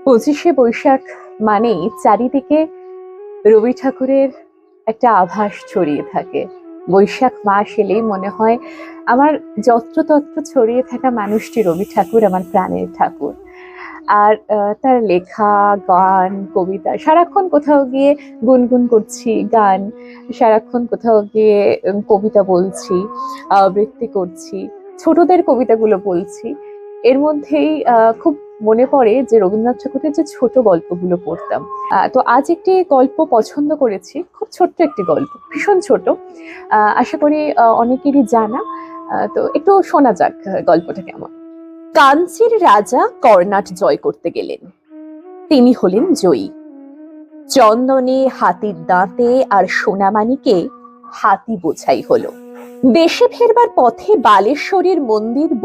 পঁচিশে বৈশাখ মানেই চারিদিকে রবি ঠাকুরের একটা আভাস ছড়িয়ে থাকে। বৈশাখ মাস এলেই মনে হয় আমার যত্রতত্র ছড়িয়ে থাকা মানুষটি রবি ঠাকুর, আমার প্রাণের ঠাকুর। আর তার লেখা গান কবিতা, সারাক্ষণ কোথাও গিয়ে গুনগুন করছি গান, সারাক্ষণ কোথাও গিয়ে কবিতা বলছি, আবৃত্তি করছি, ছোটদের কবিতাগুলো বলছি। এর মধ্যেই খুব মনে পড়ে যে রবীন্দ্রনাথ ঠাকুরের যে ছোট গল্পগুলো পড়তাম। তো আজ একটি গল্প পছন্দ করেছি, খুব ছোট্ট একটি গল্প, ভীষণ ছোট। আশা করি অনেকেরই জানা। তো একটু শোনা যাক গল্পটা কেমন। কাঞ্চির রাজা কর্ণাট জয় করতে গেলেন। তিনি হলেন জয়ী। চন্দনে, হাতির দাঁতে আর সোনামানিকে হাতি বোঝাই হলো। দেশে ফেরবার পথে বালেশ্বরীর মন্দির